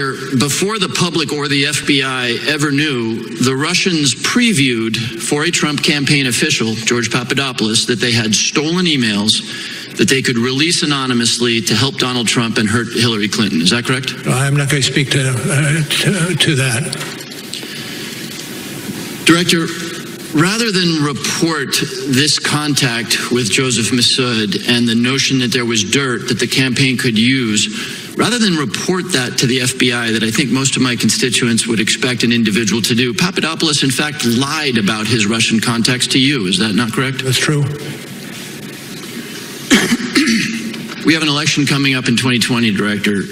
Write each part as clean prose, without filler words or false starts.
Before the public or the FBI ever knew, the Russians previewed for a Trump campaign official, George Papadopoulos, that they had stolen emails that they could release anonymously to help Donald Trump and hurt Hillary Clinton. Is that correct? I'm not going to speak to that. Director, rather than report this contact with Joseph Massoud and the notion that there was dirt that the campaign could use, rather than report that to the FBI that I think most of my constituents would expect an individual to do, Papadopoulos, in fact, lied about his Russian contacts to you. Is that not correct? That's true. We have an election coming up in 2020, Director.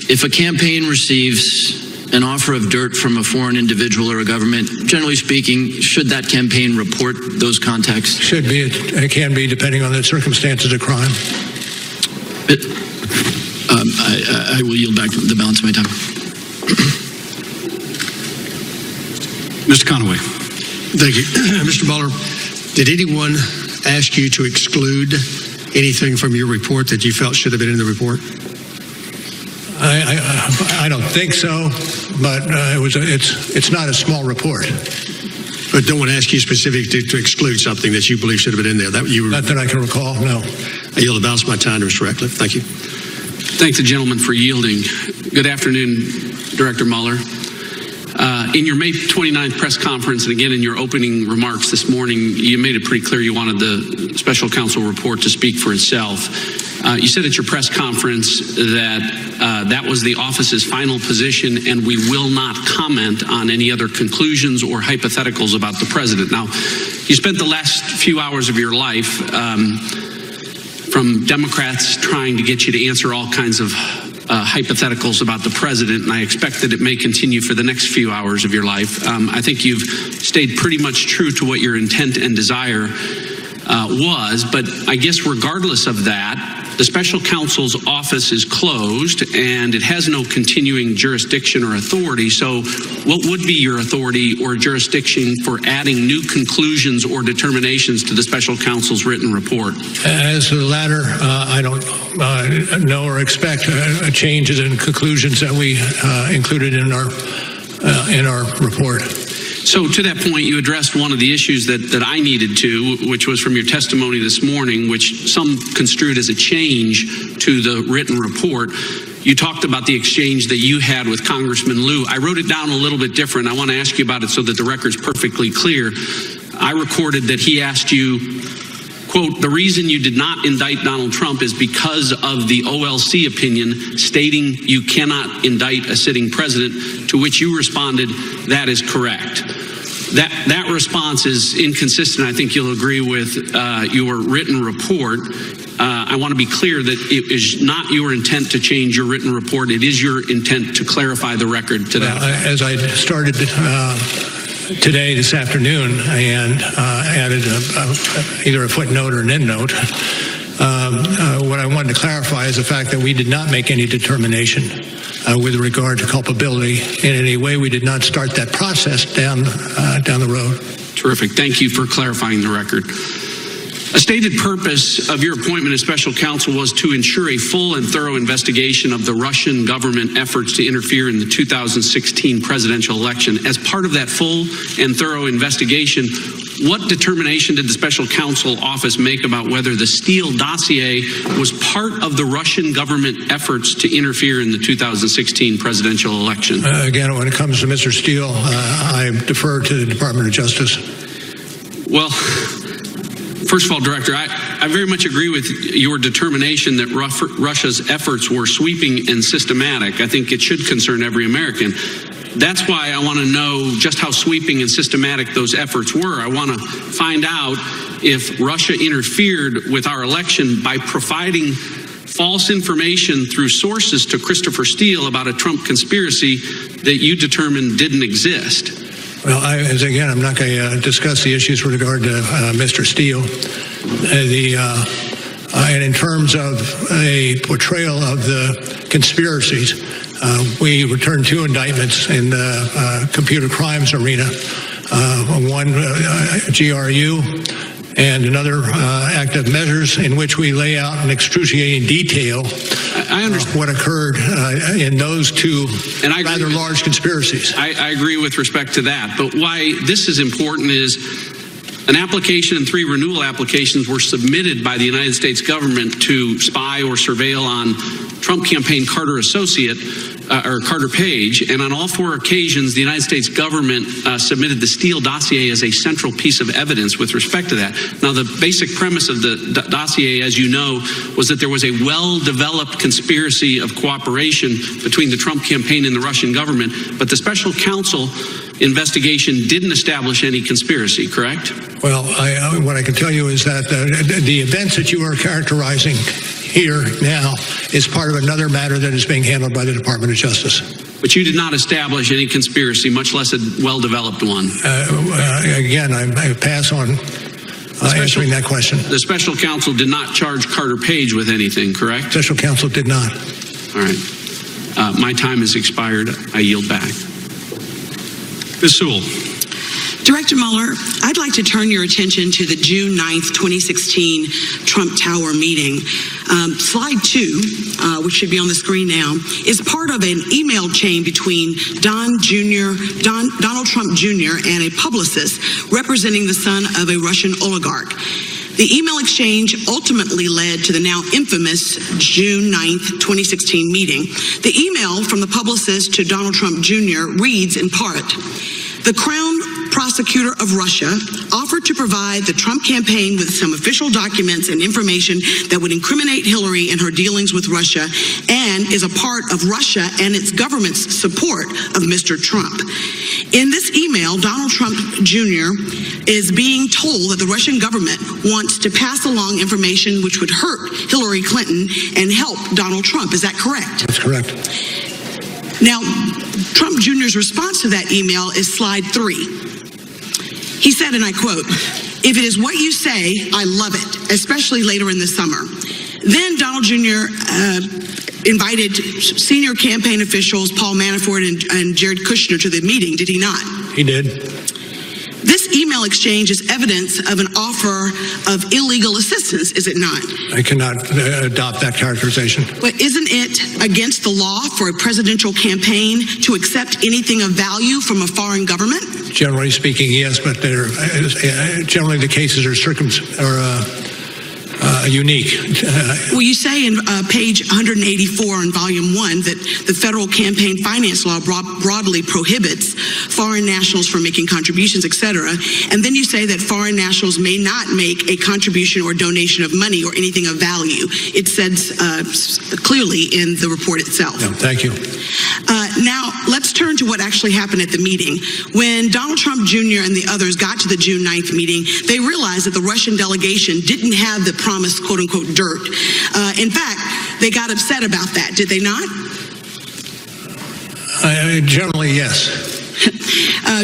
If a campaign receives an offer of dirt from a foreign individual or a government, generally speaking, should that campaign report those contacts? Should be. It can be, depending on the circumstances of crime. I will yield back the balance of my time. Mr. Conaway. Thank you. Mr. Mueller, did anyone ask you to exclude anything from your report that you felt should have been in the report? I don't think so, but it's not a small report. But don't want to ask you specifically to exclude something that you believe should have been in there. Not that I can recall, no. I yield the balance of my time to Mr. Ratcliffe. Thank you. Thank the gentleman for yielding. Good afternoon, Director Mueller. In your May 29th press conference, and again in your opening remarks this morning, you made it pretty clear you wanted the special counsel report to speak for itself. You said at your press conference that that was the office's final position and we will not comment on any other conclusions or hypotheticals about the president. Now, you spent the last few hours of your life from Democrats trying to get you to answer all kinds of hypotheticals about the president, and I expect that it may continue for the next few hours of your life. I think you've stayed pretty much true to what your intent and desire was, but I guess regardless of that, the special counsel's office is closed and it has no continuing jurisdiction or authority. So what would be your authority or jurisdiction for adding new conclusions or determinations to the special counsel's written report? As to the latter, I don't know or expect changes in conclusions that we included in our report. So to that point, you addressed one of the issues that I needed to, which was from your testimony this morning, which some construed as a change to the written report. You talked about the exchange that you had with Congressman Liu. I wrote it down a little bit different. I want to ask you about it so that the record's perfectly clear. I recorded that he asked you, quote, "The reason you did not indict Donald Trump is because of the OLC opinion stating you cannot indict a sitting president," to which you responded, "That is correct." That response is inconsistent. I think you'll agree with your written report. I want to be clear that it is not your intent to change your written report. It is your intent to clarify the record to that. As I started today, this afternoon, and added either a footnote or an endnote. What I wanted to clarify is the fact that we did not make any determination with regard to culpability in any way. We did not start that process down the road. Terrific. Thank you for clarifying the record. A stated purpose of your appointment as special counsel was to ensure a full and thorough investigation of the Russian government efforts to interfere in the 2016 presidential election. As part of that full and thorough investigation, what determination did the special counsel office make about whether the Steele dossier was part of the Russian government efforts to interfere in the 2016 presidential election? Again, when it comes to Mr. Steele, I defer to the Department of Justice. Well, first of all, Director, I very much agree with your determination that Russia's efforts were sweeping and systematic. I think it should concern every American. That's why I want to know just how sweeping and systematic those efforts were. I want to find out if Russia interfered with our election by providing false information through sources to Christopher Steele about a Trump conspiracy that you determined didn't exist. Well, I'm not going to discuss the issues with regard to Mr. Steele. And in terms of a portrayal of the conspiracies, we returned 2 indictments in the computer crimes arena. One GRU and another act of measures in which we lay out in excruciating detail I understand what occurred in those two And I agree rather with- large conspiracies. I agree with respect to that, but why this is important is an application and 3 renewal applications were submitted by the United States government to spy or surveil on Trump campaign Carter associate, or Carter Page, and on all 4 occasions, the United States government submitted the Steele dossier as a central piece of evidence with respect to that. Now, the basic premise of the dossier, as you know, was that there was a well-developed conspiracy of cooperation between the Trump campaign and the Russian government, but the special counsel investigation didn't establish any conspiracy, correct? Well, what I can tell you is that the events that you are characterizing here now is part of another matter that is being handled by the Department of Justice. But you did not establish any conspiracy, much less a well-developed one. Again, I pass on answering that question. The special counsel did not charge Carter Page with anything, correct? Special counsel did not. All right. My time has expired. I yield back. Ms. Sewell. Director Mueller, I'd like to turn your attention to the June 9th, 2016 Trump Tower meeting. Slide 2, which should be on the screen now, is part of an email chain between Donald Trump Jr. and a publicist representing the son of a Russian oligarch. The email exchange ultimately led to the now infamous June 9th, 2016 meeting. The email from the publicist to Donald Trump Jr. reads in part, "The Crown Prosecutor of Russia offered to provide the Trump campaign with some official documents and information that would incriminate Hillary in her dealings with Russia and is a part of Russia and its government's support of Mr. Trump." In this email, Donald Trump Jr. is being told that the Russian government wants to pass along information which would hurt Hillary Clinton and help Donald Trump. Is that correct? That's correct. Now, Trump Jr.'s response to that email is slide 3. He said, and I quote, "If it is what you say, I love it, especially later in the summer." Then Donald Jr. Invited senior campaign officials, Paul Manafort and Jared Kushner, to the meeting, did he not? He did. This email exchange is evidence of an offer of illegal assistance, is it not? I cannot adopt that characterization. But isn't it against the law for a presidential campaign to accept anything of value from a foreign government? Generally speaking, yes, but generally the cases are unique. Well, you say in page 184 in volume 1 that the federal campaign finance law broadly prohibits foreign nationals from making contributions, etc. And then you say that foreign nationals may not make a contribution or donation of money or anything of value. It says clearly in the report itself. Yeah, thank you. Now, let's turn to what actually happened at the meeting. When Donald Trump Jr. and the others got to the June 9th meeting, they realized that the Russian delegation didn't have the promised quote-unquote dirt. In fact, they got upset about that, did they not? Generally, yes.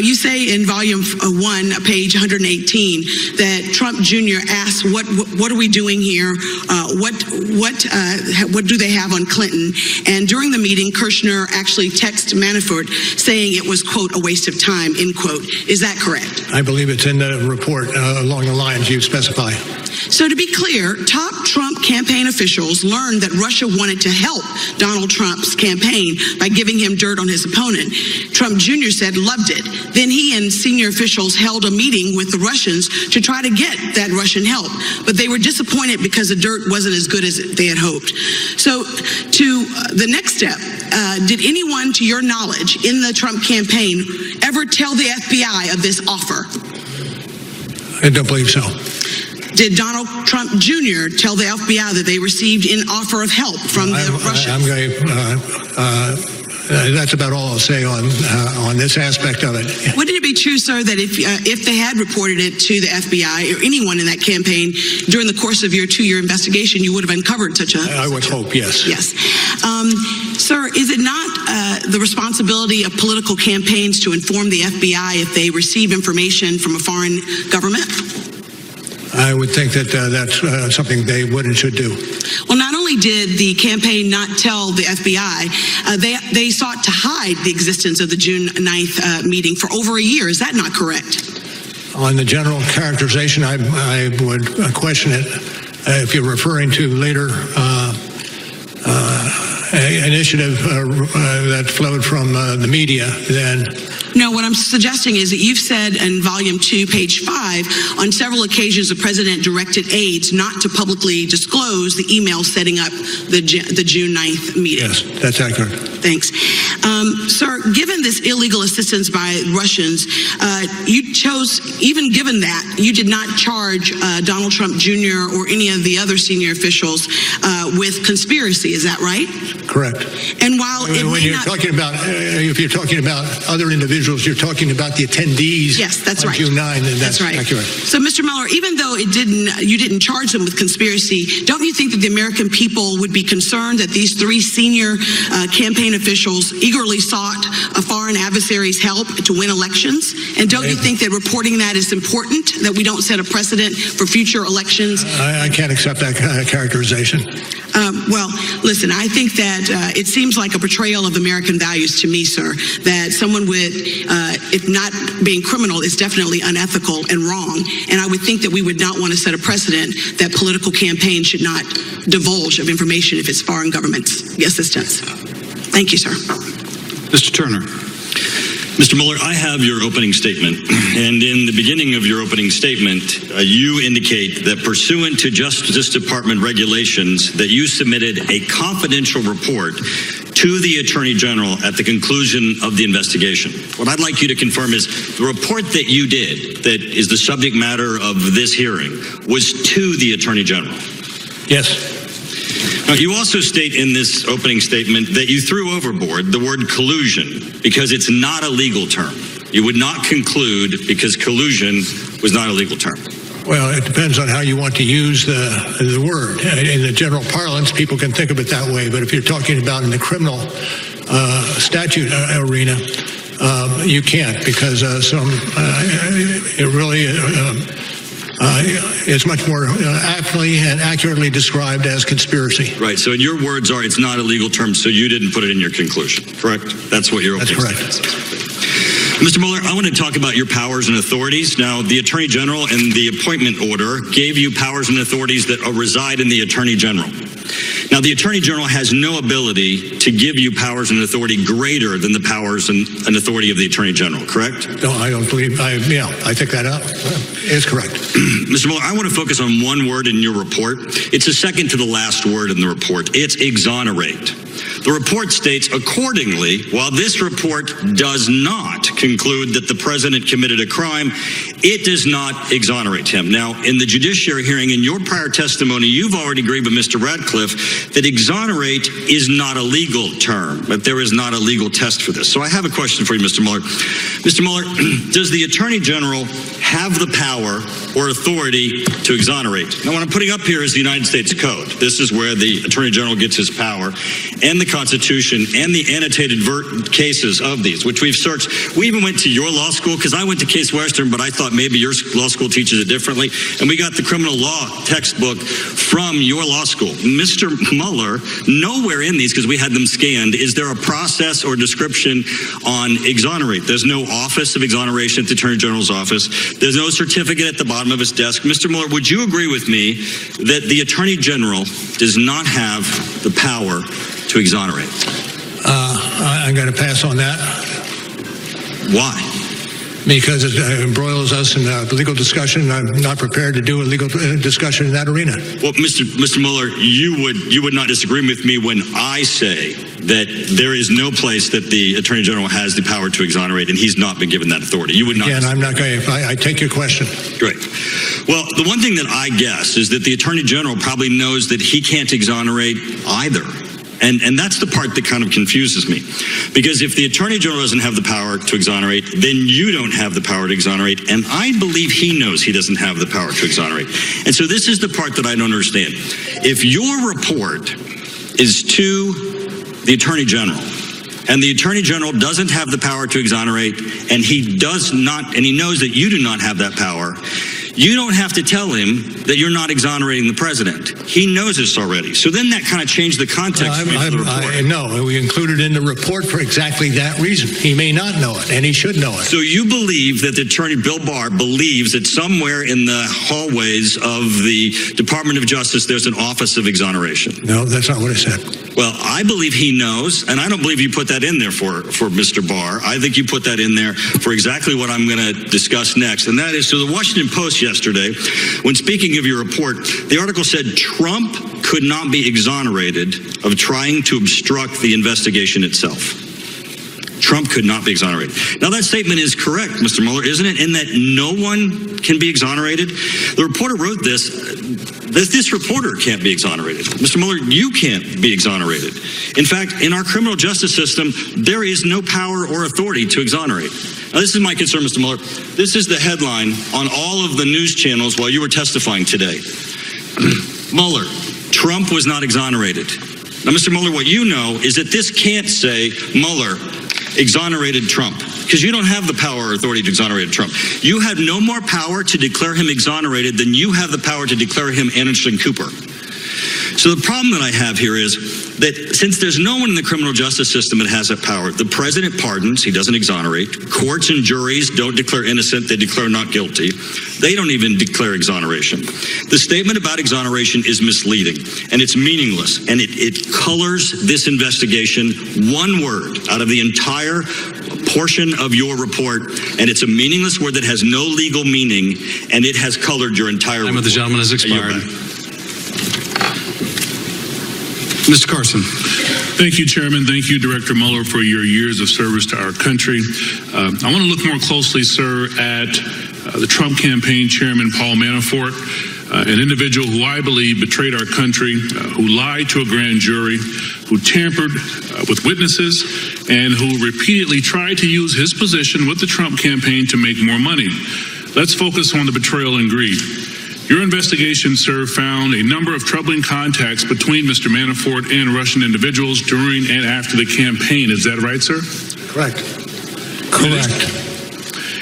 You say in volume 1, page 118, that Trump Jr. asked, "What are we doing here? What do they have on Clinton?" And during the meeting, Kushner actually texted Manafort saying it was, quote, "a waste of time," end quote. Is that correct? I believe it's in the report along the lines you specify. So to be clear, top Trump campaign officials learned that Russia wanted to help Donald Trump's campaign by giving him dirt on his opponent. Trump Jr. said loved it. Then he and senior officials held a meeting with the Russians to try to get that Russian help. But they were disappointed because the dirt wasn't as good as they had hoped. So to the next step, did anyone, to your knowledge, in the Trump campaign ever tell the FBI of this offer? I don't believe so. Did Donald Trump Jr. tell the FBI that they received an offer of help from the Russians? That's about all I'll say on this aspect of it. Wouldn't it be true, sir, that if they had reported it to the FBI or anyone in that campaign during the course of your 2-year investigation, you would have uncovered such a... I would hope, yes. Yes. Sir, is it not the responsibility of political campaigns to inform the FBI if they receive information from a foreign government? I would think that that's something they would and should do. Well, not only did the campaign not tell the FBI, they sought to hide the existence of the June 9th meeting for over a year. Is that not correct? On the general characterization, I would question it. If you're referring to later initiative that flowed from the media, then... No, what I'm suggesting is that you've said in volume 2, page 5, on several occasions the president directed aides not to publicly disclose the email setting up the June 9th meeting. Yes, that's accurate. Thanks. Sir, given this illegal assistance by Russians, you chose, even given that, you did not charge Donald Trump Jr. or any of the other senior officials with conspiracy. Is that right? Correct. And while it when may you're not... talking about, if you're talking about other individuals, you're talking about the attendees. Yes, that's on right. June 9, and that's right. accurate. So, Mr. Mueller, even though you didn't charge them with conspiracy, don't you think that the American people would be concerned that these 3 senior campaign officials eagerly sought a foreign adversary's help to win elections? And don't you think that reporting that is important, that we don't set a precedent for future elections? I can't accept that characterization. Well, listen, I think that it seems like a betrayal of American values to me, sir, that someone with, if not being criminal, is definitely unethical and wrong. And I would think that we would not want to set a precedent that political campaigns should not divulge of information if it's foreign government assistance. Thank you, sir. Mr. Turner. Mr. Mueller, I have your opening statement, and in the beginning of your opening statement, you indicate that pursuant to Justice Department regulations, that you submitted a confidential report to the Attorney General at the conclusion of the investigation. What I'd like you to confirm is the report that you did, that is the subject matter of this hearing, was to the Attorney General. Yes. Now, you also state in this opening statement that you threw overboard the word collusion because it's not a legal term. You would not conclude because collusion was not a legal term. Well, it depends on how you want to use the word. In the general parlance, people can think of it that way. But if you're talking about in the criminal statute arena, you can't, because it really is much more aptly and accurately described as conspiracy. Right. So in your words are, it's not a legal term, so you didn't put it in your conclusion, correct? That's what your opening That's correct. Mr. Mueller, I want to talk about your powers and authorities. Now, the Attorney General in the appointment order gave you powers and authorities that reside in the Attorney General. Now, the Attorney General has no ability to give you powers and authority greater than the powers and authority of the Attorney General, correct? No, I don't believe, I think that is correct. Mr. Mueller, I want to focus on one word in your report. It's the second to the last word in the report. It's exonerate. The report states, accordingly, while this report does not conclude that the president committed a crime, it does not exonerate him. Now, in the judiciary hearing, in your prior testimony, you've already agreed with Mr. Radcliffe that exonerate is not a legal term, but there is not a legal test for this. So I have a question for you, Mr. Mueller. Mr. Mueller, does the Attorney General have the power or authority to exonerate? Now, what I'm putting up here is the United States Code. This is where the Attorney General gets his power, and the Constitution, and the annotated cases of these, which we've searched. We even went to your law school, because I went to Case Western, but I thought maybe your law school teaches it differently, and we got the criminal law textbook from your law school. Mr. Mueller, nowhere in these, because we had them scanned, is there a process or description on exonerate. There's no office of exoneration at the Attorney General's office. There's no certificate at the bottom of his desk. Mr. Mueller, would you agree with me that the Attorney General does not have the power to exonerate? I'm going to pass on that. Why? Because it embroils us in a legal discussion. I'm not prepared to do a legal discussion in that arena. Well, Mr. Mueller, you would not disagree with me when I say that there is no place that the Attorney General has the power to exonerate, and he's not been given that authority. You would not. Again, I'm not going to. I take your question. Great. Well, the one thing that I guess is that the Attorney General probably knows that he can't exonerate either. And that's the part that kind of confuses me. Because if the Attorney General doesn't have the power to exonerate, then you don't have the power to exonerate. And I believe he knows he doesn't have the power to exonerate. And so this is the part that I don't understand. If your report is to the Attorney General, and the Attorney General doesn't have the power to exonerate, and he does not, and he knows that you do not have that power, You don't have to tell him that you're not exonerating the president. He knows this already. So then that kind of changed the context of the report. No, we included in the report for exactly that reason. He may not know it, and he should know it. So you believe that the attorney, Bill Barr, believes that somewhere in the hallways of the Department of Justice there's an office of exoneration? No, that's not what I said. Well, I believe he knows, and I don't believe you put that in there for Mr. Barr. I think you put that in there for exactly what I'm going to discuss next, and that is, so the Washington Post yesterday, when speaking of your report, the article said Trump could not be exonerated of trying to obstruct the investigation itself. Trump could not be exonerated. Now, that statement is correct, Mr. Mueller, isn't it? In that no one can be exonerated? The reporter wrote this reporter can't be exonerated. Mr. Mueller, you can't be exonerated. In fact, in our criminal justice system, there is no power or authority to exonerate. Now, this is my concern, Mr. Mueller. This is the headline on all of the news channels while you were testifying today. Mueller, Trump was not exonerated. Now, Mr. Mueller, what you know is that this can't say Mueller exonerated Trump, because you don't have the power or authority to exonerate Trump. You have no more power to declare him exonerated than you have the power to declare him Anderson Cooper. So the problem that I have here is that since there's no one in the criminal justice system that has that power, the president pardons, he doesn't exonerate. Courts and juries don't declare innocent, they declare not guilty. They don't even declare exoneration. The statement about exoneration is misleading, and it's meaningless, and it colors this investigation one word out of the entire portion of your report, and it's a meaningless word that has no legal meaning, and it has colored your entire report. Time of the gentleman has expired. Mr. Carson. Thank you, Chairman. Thank you, Director Mueller, for your years of service to our country. I want to look more closely, sir, at the Trump campaign chairman, Paul Manafort, an individual who I believe betrayed our country, who lied to a grand jury, who tampered with witnesses, and who repeatedly tried to use his position with the Trump campaign to make more money. Let's focus on the betrayal and greed. Your investigation, sir, found a number of troubling contacts between Mr. Manafort and Russian individuals during and after the campaign. Is that right, sir? Correct.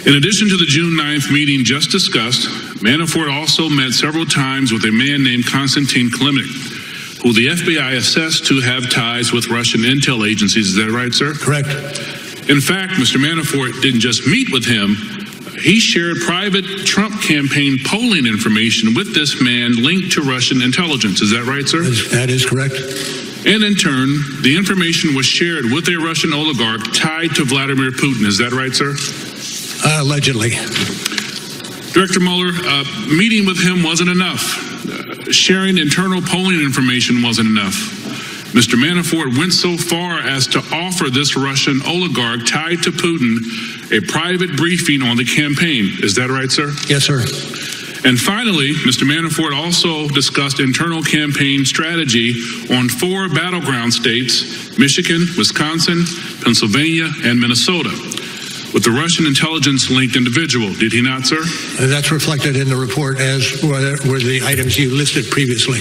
In addition to the June 9th meeting just discussed, Manafort also met several times with a man named Konstantin Kilimnik, who the FBI assessed to have ties with Russian intel agencies. Is that right, sir? Correct. In fact, Mr. Manafort didn't just meet with him. He shared private Trump campaign polling information with this man linked to Russian intelligence. Is that right, sir? That is correct. And in turn, the information was shared with a Russian oligarch tied to Vladimir Putin. Is that right, sir? Allegedly. Director Mueller, meeting with him wasn't enough. Sharing internal polling information wasn't enough. Mr. Manafort went so far as to offer this Russian oligarch tied to Putin a private briefing on the campaign. Is that right, sir? Yes, sir. And finally, Mr. Manafort also discussed internal campaign strategy on 4 battleground states, Michigan, Wisconsin, Pennsylvania, and Minnesota, with the Russian intelligence-linked individual. Did he not, sir? That's reflected in the report, as were the items you listed previously.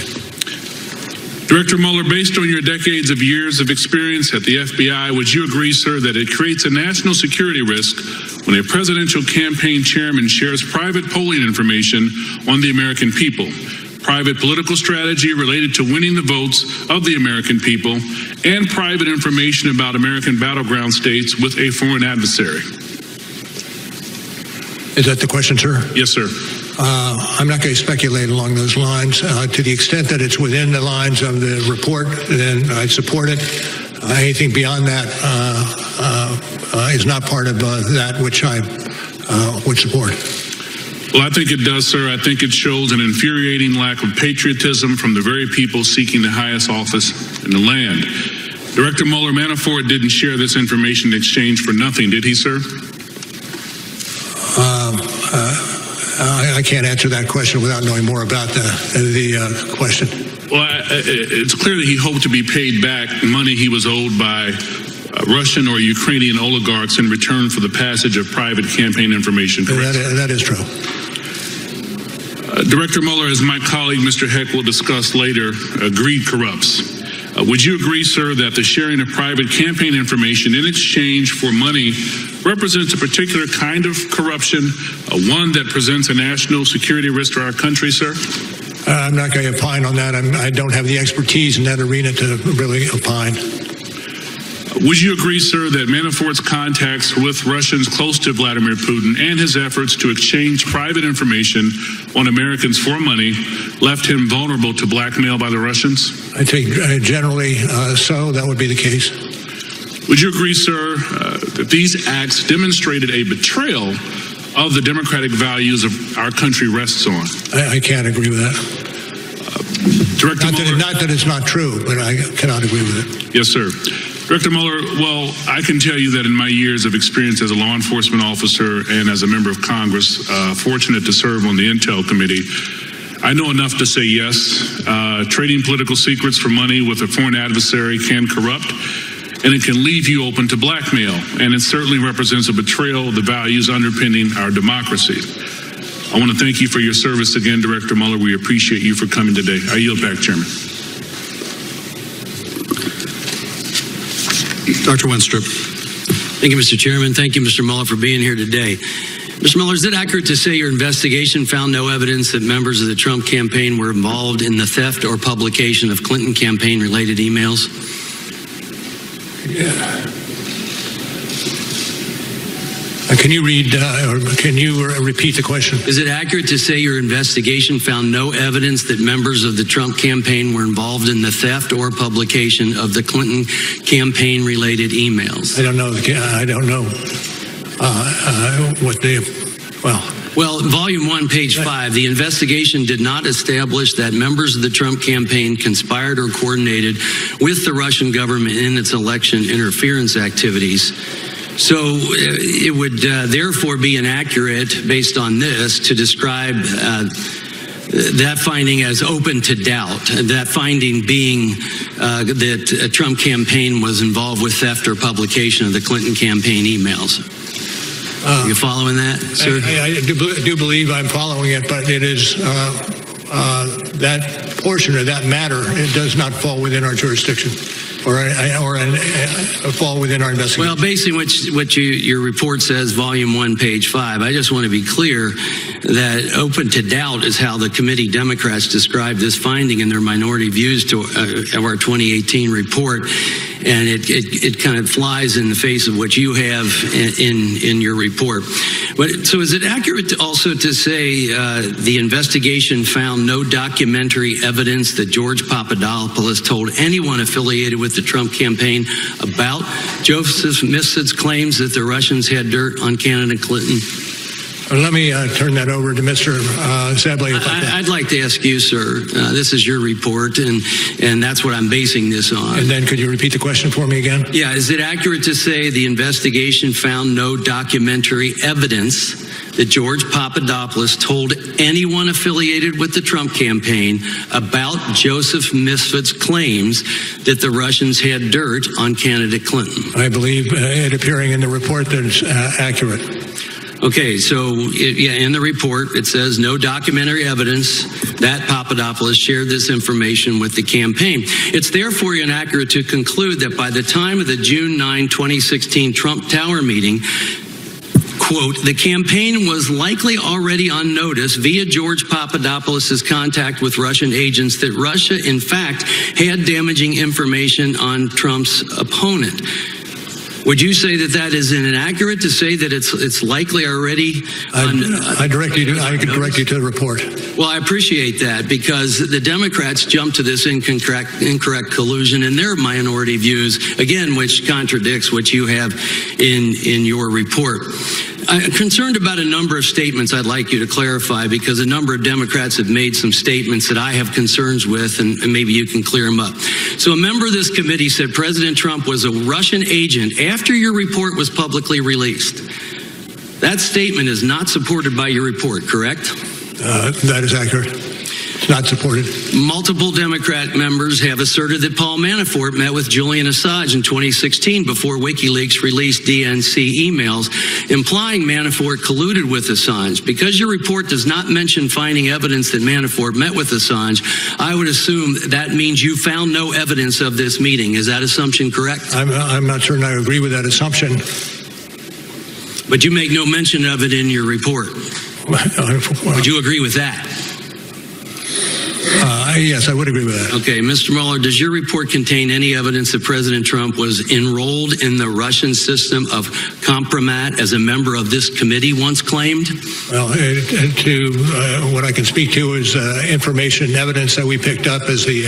Director Mueller, based on your decades of years of experience at the FBI, would you agree, sir, that it creates a national security risk when a presidential campaign chairman shares private polling information on the American people, private political strategy related to winning the votes of the American people, and private information about American battleground states with a foreign adversary? Is that the question, sir? Yes, sir. I'm not going to speculate along those lines. To the extent that it's within the lines of the report, then I support it. Anything beyond that is not part of that which I would support. Well, I think it does, sir. I think it shows an infuriating lack of patriotism from the very people seeking the highest office in the land. Director Mueller, Manafort didn't share this information in exchange for nothing, did he, sir? I can't answer that question without knowing more about the question. Well, it's clear that he hoped to be paid back money he was owed by Russian or Ukrainian oligarchs in return for the passage of private campaign information. Correct? That is true. Director Mueller, as my colleague Mr. Heck will discuss later, greed corrupts. Would you agree, sir, that the sharing of private campaign information in exchange for money represents a particular kind of corruption, one that presents a national security risk to our country, sir? I'm not going to opine on that. I don't have the expertise in that arena to really opine. Would you agree, sir, that Manafort's contacts with Russians close to Vladimir Putin and his efforts to exchange private information on Americans for money left him vulnerable to blackmail by the Russians? I think generally so. That would be the case. Would you agree, sir, that these acts demonstrated a betrayal of the democratic values of our country rests on? I can't agree with that. Director Mueller, not that it's not true, but I cannot agree with it. Yes, sir. Director Mueller, well, I can tell you that in my years of experience as a law enforcement officer and as a member of Congress, fortunate to serve on the Intel Committee, I know enough to say yes. Trading political secrets for money with a foreign adversary can corrupt, and it can leave you open to blackmail, and it certainly represents a betrayal of the values underpinning our democracy. I want to thank you for your service again, Director Mueller. We appreciate you for coming today. I yield back, Chairman. Dr. Wenstrup. Thank you, Mr. Chairman. Thank you, Mr. Mueller, for being here today. Mr. Mueller, is it accurate to say your investigation found no evidence that members of the Trump campaign were involved in the theft or publication of Clinton campaign-related emails? Yeah. Can you read or can you repeat the question? Is it accurate to say your investigation found no evidence that members of the Trump campaign were involved in the theft or publication of the Clinton campaign-related emails? I don't know. I don't know what they. Well, Volume 1, page 5, the investigation did not establish that members of the Trump campaign conspired or coordinated with the Russian government in its election interference activities. So it would therefore be inaccurate, based on this, to describe that finding as open to doubt, that finding being that a Trump campaign was involved with theft or publication of the Clinton campaign emails. Are you following that, sir? I do believe I'm following it, but it is that portion of that matter, it does not fall within our jurisdiction or fall within our investigation. Well, based on what your report says, Volume 1, page 5, I just want to be clear that open to doubt is how the committee Democrats described this finding in their minority views of our 2018 report. And it kind of flies in the face of what you have in your report. But so is it accurate also to say the investigation found no documentary evidence that George Papadopoulos told anyone affiliated with the Trump campaign about Joseph Mifsid's claims that the Russians had dirt on candidate Clinton? Let me turn that over to Mr. Sablé. I'd like to ask you, sir, this is your report, and that's what I'm basing this on. And then could you repeat the question for me again? Yeah, is it accurate to say the investigation found no documentary evidence that George Papadopoulos told anyone affiliated with the Trump campaign about Joseph Mifsid's claims that the Russians had dirt on candidate Clinton? I believe it appearing in the report that it's accurate. Okay, so in the report, it says no documentary evidence that Papadopoulos shared this information with the campaign. It's therefore inaccurate to conclude that by the time of the June 9, 2016 Trump Tower meeting, quote, the campaign was likely already on notice via George Papadopoulos' contact with Russian agents that Russia, in fact, had damaging information on Trump's opponent. Would you say that is inaccurate to say that it's likely already on? I could direct you to the report. Well, I appreciate that because the Democrats jumped to this incorrect collusion in their minority views, again, which contradicts what you have in your report. I'm concerned about a number of statements I'd like you to clarify because a number of Democrats have made some statements that I have concerns with, and maybe you can clear them up. So a member of this committee said President Trump was a Russian agent after your report was publicly released. That statement is not supported by your report, correct? That is accurate. not supported. Multiple Democrat members have asserted that Paul Manafort met with Julian Assange in 2016 before WikiLeaks released DNC emails implying Manafort colluded with Assange. Because your report does not mention finding evidence that Manafort met with Assange, I would assume that means you found no evidence of this meeting. Is that assumption correct? I'm not certain I agree with that assumption. But you make no mention of it in your report. Would you agree with that? Yes, I would agree with that. Okay, Mr. Mueller, does your report contain any evidence that President Trump was enrolled in the Russian system of compromat as a member of this committee once claimed? Well, what I can speak to is information and evidence that we picked up as the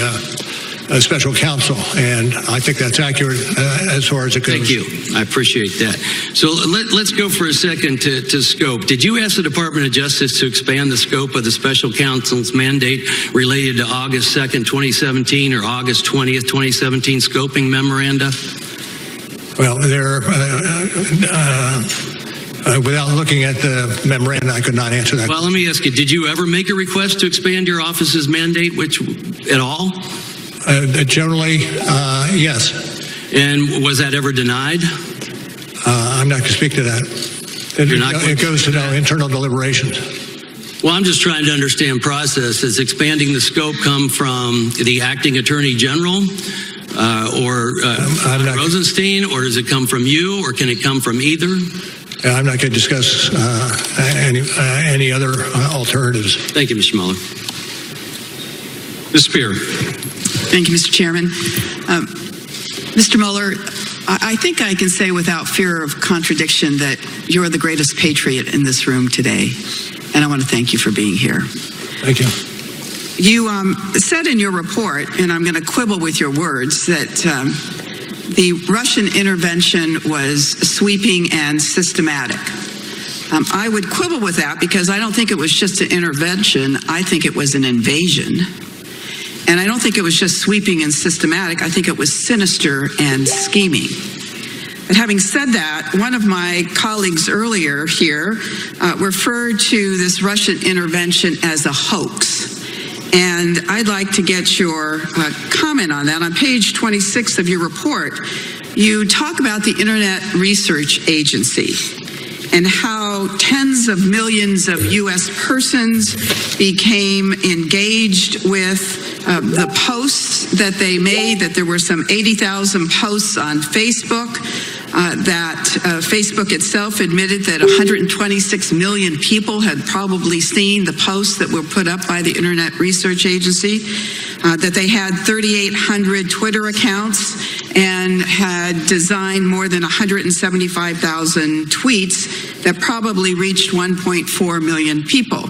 special counsel, and I think that's accurate as far as it goes. Thank you. I appreciate that. So let's go for a second to scope. Did you ask the Department of Justice to expand the scope of the special counsel's mandate related to August 2nd, 2017 or August 20th, 2017 scoping memoranda? Well, without looking at the memoranda, I could not answer that. Well, let me ask you, did you ever make a request to expand your office's mandate at all? Generally, yes. And was that ever denied? I'm not going to speak to that. It goes to no internal deliberations. Well, I'm just trying to understand process. Does expanding the scope come from the acting attorney general or Rosenstein, or does it come from you, or can it come from either? I'm not going to discuss any other alternatives. Thank you, Mr. Mueller. Ms. Spear. Thank you, Mr. Chairman. Mr. Mueller, I think I can say without fear of contradiction that you're the greatest patriot in this room today, and I want to thank you for being here. Thank you. You said in your report, and I'm going to quibble with your words, that the Russian intervention was sweeping and systematic. I would quibble with that because I don't think it was just an intervention. I think it was an invasion. And I don't think it was just sweeping and systematic. I think it was sinister and scheming. But having said that, one of my colleagues earlier here referred to this Russian intervention as a hoax. And I'd like to get your comment on that. On page 26 of your report, you talk about the Internet Research Agency and how tens of millions of U.S. persons became engaged with the posts that they made, that there were some 80,000 posts on Facebook, that Facebook itself admitted that 126 million people had probably seen the posts that were put up by the Internet Research Agency, that they had 3,800 Twitter accounts and had designed more than 175,000 tweets that probably reached 1.4 million people.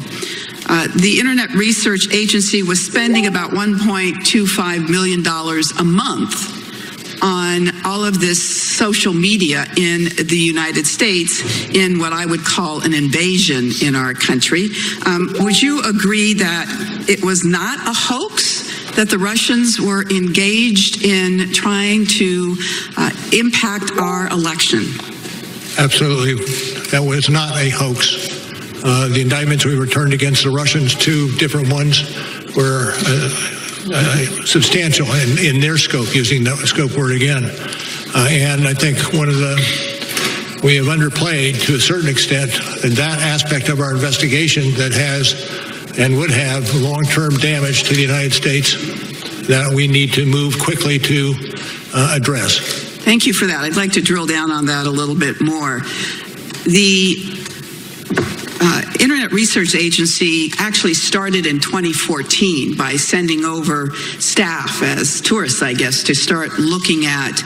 The Internet Research Agency was spending about $1.25 million a month on all of this social media in the United States in what I would call an invasion in our country. Would you agree that it was not a hoax, that the Russians were engaged in trying to impact our election? Absolutely. That was not a hoax. The indictments we returned against the Russians, 2 different ones, were substantial in their scope, using that scope word again. And I think we have underplayed to a certain extent that aspect of our investigation that has and would have long-term damage to the United States that we need to move quickly to address. Thank you for that. I'd like to drill down on that a little bit more. The Internet Research Agency actually started in 2014 by sending over staff as tourists, I guess, to start looking at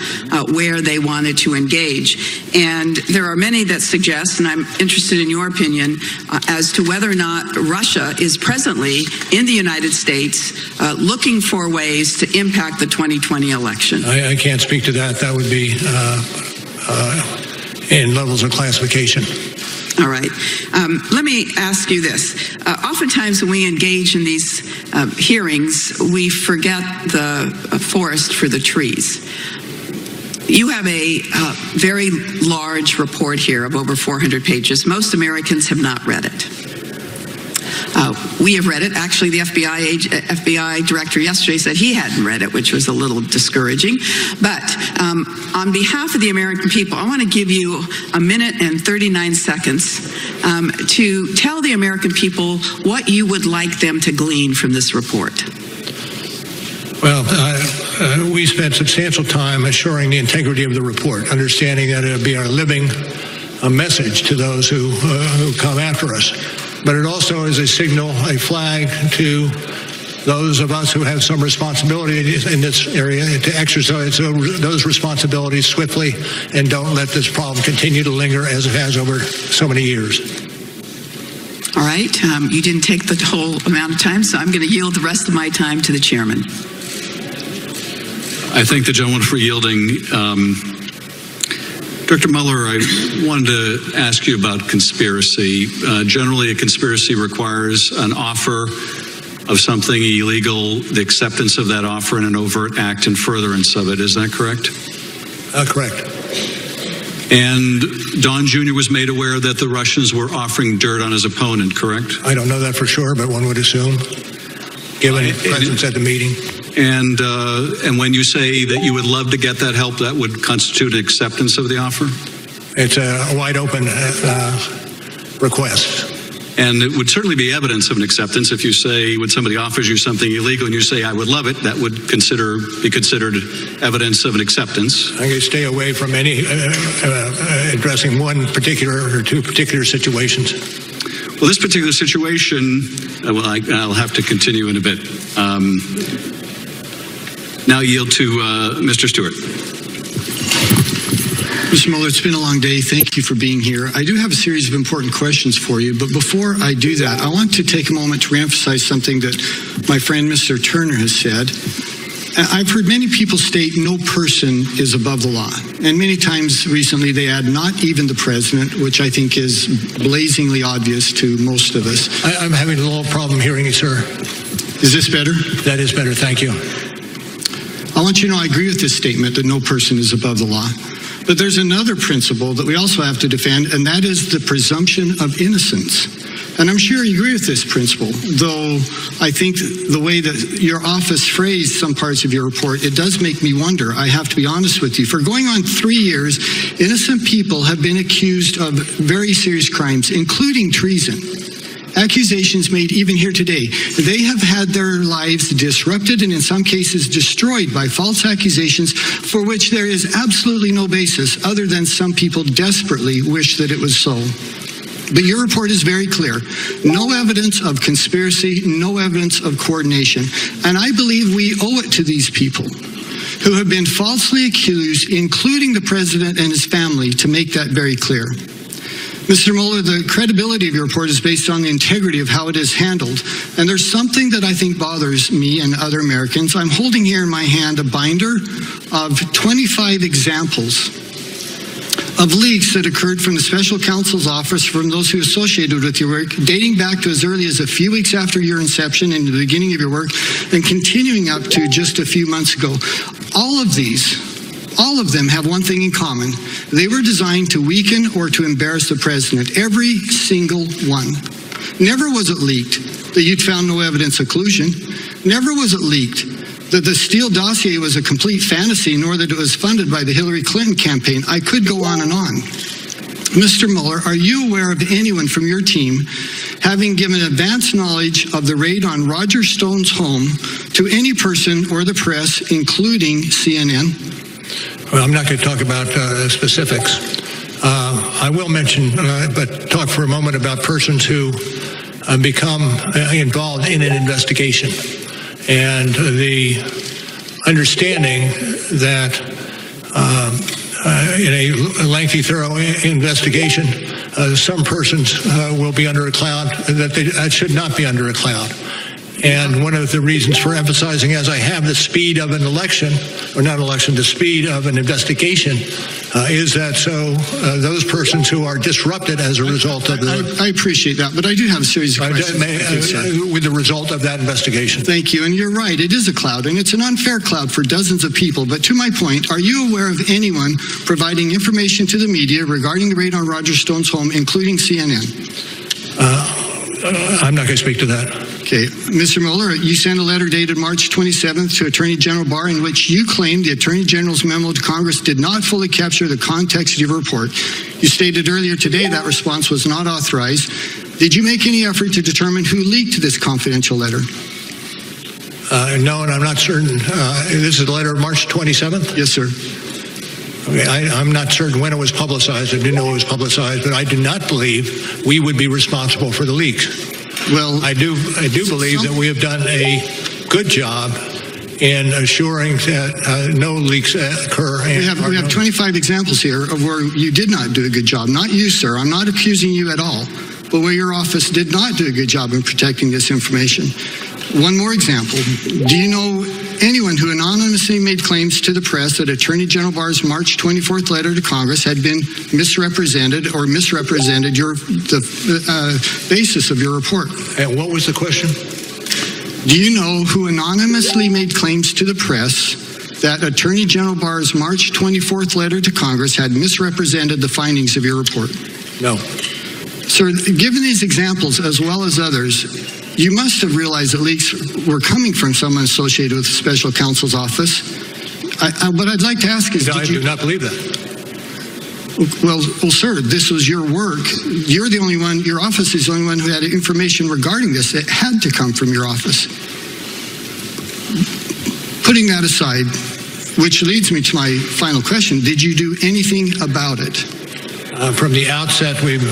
where they wanted to engage. And there are many that suggest, and I'm interested in your opinion, as to whether or not Russia is presently in the United States looking for ways to impact the 2020 election. I can't speak to that. That would be in levels of classification. All right. Let me ask you this. Oftentimes when we engage in these hearings, we forget the forest for the trees. You have a very large report here of over 400 pages. Most Americans have not read it. we have read it. Actually, the FBI director yesterday said he hadn't read it, which was a little discouraging. But on behalf of the American people, I want to give you a minute and 39 seconds to tell the American people what you would like them to glean from this report. Well, we spent substantial time assuring the integrity of the report, understanding that it would be our living message to those who come after us. But it also is a signal, a flag to those of us who have some responsibility in this area to exercise those responsibilities swiftly and don't let this problem continue to linger as it has over so many years. All right. You didn't take the whole amount of time, so I'm going to yield the rest of my time to the chairman. I thank the gentleman for yielding. Director Mueller, I wanted to ask you about conspiracy. Generally, a conspiracy requires an offer of something illegal, the acceptance of that offer, and an overt act in furtherance of it. Is that correct? Correct. And Don Jr. was made aware that the Russians were offering dirt on his opponent, correct? I don't know that for sure, but one would assume, given presence at the meeting. And when you say that you would love to get that help, that would constitute an acceptance of the offer? It's a wide open request. And it would certainly be evidence of an acceptance if you say, when somebody offers you something illegal and you say, I would love it, that would be considered evidence of an acceptance. I'm going to stay away from any addressing one particular or two particular situations. Well, this particular situation, I'll have to continue in a bit. Now yield to Mr. Stewart. Mr. Mueller, it's been a long day. Thank you for being here. I do have a series of important questions for you, but before I do that, I want to take a moment to reemphasize something that my friend Mr. Turner has said. I've heard many people state no person is above the law. And many times recently they add not even the president, which I think is blazingly obvious to most of us. I'm having a little problem hearing you, sir. Is this better? That is better. Thank you. I want you to know I agree with this statement that no person is above the law. But there's another principle that we also have to defend, and that is the presumption of innocence. And I'm sure you agree with this principle, though I think the way that your office phrased some parts of your report, it does make me wonder. I have to be honest with you. For going on 3 years, innocent people have been accused of very serious crimes, including treason. Accusations made even here today. They have had their lives disrupted and in some cases destroyed by false accusations for which there is absolutely no basis other than some people desperately wish that it was so. But your report is very clear. No evidence of conspiracy, no evidence of coordination. And I believe we owe it to these people who have been falsely accused, including the president and his family, to make that very clear. Mr. Mueller, the credibility of your report is based on the integrity of how it is handled. And there's something that I think bothers me and other Americans. I'm holding here in my hand a binder of 25 examples of leaks that occurred from the special counsel's office from those who associated with your work, dating back to as early as a few weeks after your inception and the beginning of your work, and continuing up to just a few months ago. All of them have one thing in common. They were designed to weaken or to embarrass the president. Every single one. Never was it leaked that you'd found no evidence of collusion. Never was it leaked that the Steele dossier was a complete fantasy, nor that it was funded by the Hillary Clinton campaign. I could go on and on. Mr. Mueller, are you aware of anyone from your team having given advance knowledge of the raid on Roger Stone's home to any person or the press, including CNN? Well, I'm not going to talk about specifics. I will mention, but talk for a moment about persons who become involved in an investigation. And the understanding that in a lengthy, thorough investigation, some persons will be under a cloud that should not be under a cloud. And one of the reasons for emphasizing, as I have, the speed of an election, or not election, the speed of an investigation, is that so those persons who are disrupted as a result of the... I appreciate that, but I do have a series of questions. With the result of that investigation. Thank you, and you're right, it is a cloud, and it's an unfair cloud for dozens of people. But to my point, are you aware of anyone providing information to the media regarding the raid on Roger Stone's home, including CNN? I'm not going to speak to that. Okay, Mr. Mueller, you sent a letter dated March 27th to Attorney General Barr in which you claimed the Attorney General's memo to Congress did not fully capture the context of your report. You stated earlier today that response was not authorized. Did you make any effort to determine who leaked this confidential letter? No, and I'm not certain. This is the letter of March 27th? Yes, sir. Okay, I'm not certain when it was publicized. I didn't know it was publicized, but I do not believe we would be responsible for the leaks. Well, I do believe that we have done a good job in assuring that no leaks occur. We have 25 examples here of where you did not do a good job. Not you, sir. I'm not accusing you at all. But where your office did not do a good job in protecting this information. One more example. Do you know anyone who anonymously made claims to the press that Attorney General Barr's March 24th letter to Congress had been misrepresented or misrepresented the basis of your report? And what was the question? Do you know who anonymously made claims to the press that Attorney General Barr's March 24th letter to Congress had misrepresented the findings of your report? No. Sir, given these examples as well as others, you must have realized that leaks were coming from someone associated with the special counsel's office. What I'd like to ask is, I do not believe that. Well, sir, this was your work. You're the only one, your office is the only one who had information regarding this. It had to come from your office. Putting that aside, which leads me to my final question, did you do anything about it? From the outset, we've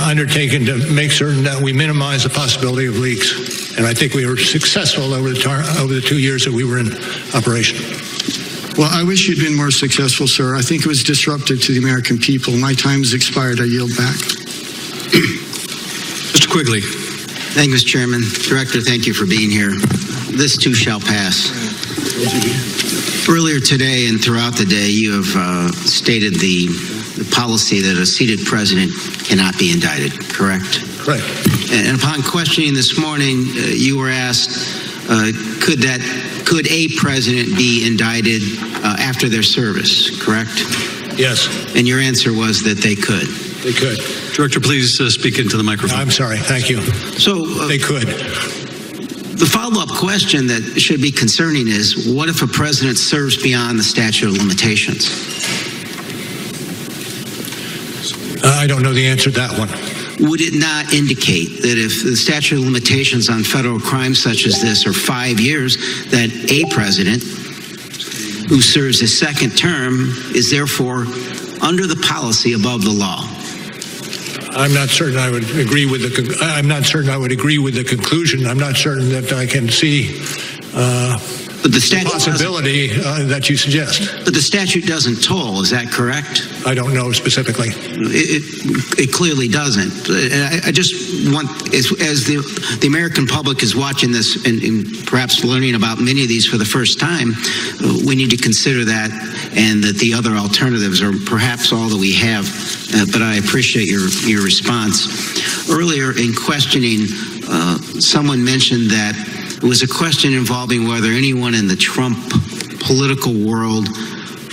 undertaken to make certain that we minimize the possibility of leaks. And I think we were successful over the 2 years that we were in operation. Well, I wish you'd been more successful, sir. I think it was disruptive to the American people. My time has expired. I yield back. Mr. Quigley. Thank you, Mr. Chairman. Director, thank you for being here. This too shall pass. Earlier today and throughout the day, you have stated the policy that a seated president cannot be indicted, correct? Correct. And upon questioning this morning, you were asked, could a president be indicted after their service, correct? Yes. And your answer was that they could. They could. Director, please speak into the microphone. I'm sorry. Thank you. So they could. The follow-up question that should be concerning is, what if a president serves beyond the statute of limitations? I don't know the answer to that one. Would it not indicate that if the statute of limitations on federal crimes such as this are 5 years, that a president who serves his second term is therefore under the policy above the law? I'm not certain I would agree with the conclusion. I'm not certain that I can see the possibility that you suggest. But the statute doesn't toll, is that correct? I don't know specifically. It clearly doesn't. I just want, as the American public is watching this and perhaps learning about many of these for the first time, we need to consider that, and that the other alternatives are perhaps all that we have. But I appreciate your response. Earlier in questioning, someone mentioned that it was a question involving whether anyone in the Trump political world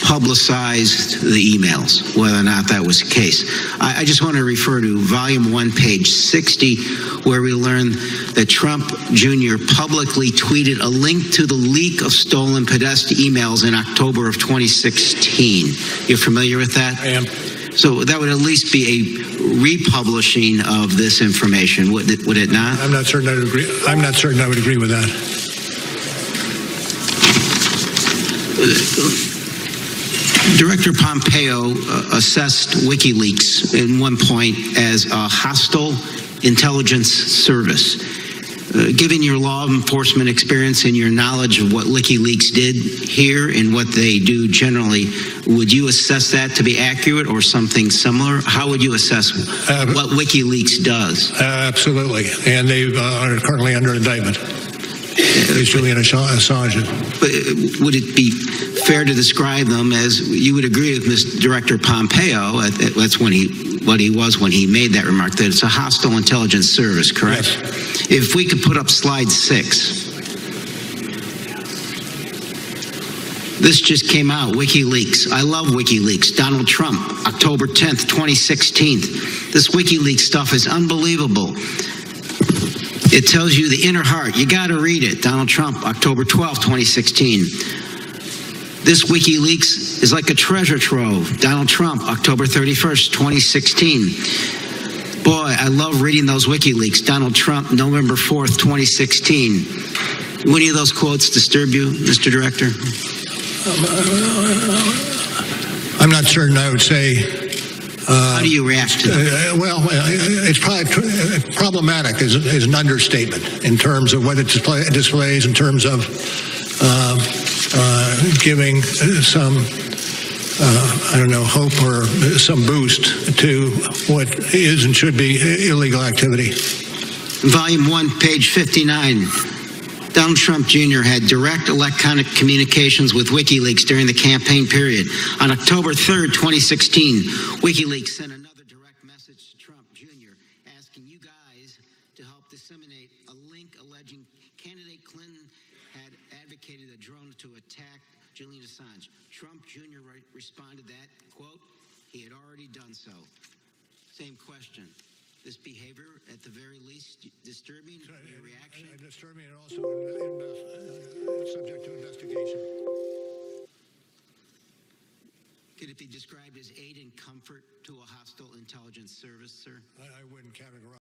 publicized the emails, whether or not that was the case. I just want to refer to volume 1, page 60, where we learn that Trump Jr. publicly tweeted a link to the leak of stolen Podesta emails in October of 2016. You're familiar with that? I am. So that would at least be a republishing of this information, would it not? I'm not certain I would agree. I'm not certain I would agree with that. Director Pompeo assessed WikiLeaks in one point as a hostile intelligence service. Given your law enforcement experience and your knowledge of what WikiLeaks did here and what they do generally, would you assess that to be accurate or something similar? How would you assess what WikiLeaks does? Absolutely. And they are currently under indictment. It's Julian Assange. But would it be fair to describe them as, you would agree with Mr. Director Pompeo, that's what he was when he made that remark, that it's a hostile intelligence service, correct? Yes. If we could put up slide 6. This just came out, WikiLeaks. I love WikiLeaks. Donald Trump, October 10th, 2016. This WikiLeaks stuff is unbelievable. It tells you the inner heart. You got to read it. Donald Trump, October 12, 2016. This WikiLeaks is like a treasure trove. Donald Trump, October 31st, 2016. Boy, I love reading those WikiLeaks. Donald Trump, November 4th, 2016. Do any of those quotes disturb you, Mr. Director? I'm not certain I would say. How do you react to that? Well, it's probably problematic is an understatement in terms of what it displays in terms of giving some, I don't know, hope or some boost to what is and should be illegal activity. Volume 1, page 59. Donald Trump Jr. had direct electronic communications with WikiLeaks during the campaign period. On October 3rd, 2016, WikiLeaks sent another direct message to Trump Jr. asking you guys to help disseminate a link alleging candidate Clinton had advocated a drone to attack Julian Assange. Trump Jr. responded that, quote, he had already done so. Same question. This behavior, at the very least, disturbing, your reaction? Disturbing and also subject to investigation. Could it be described as aid and comfort to a hostile intelligence service, sir? I wouldn't categorize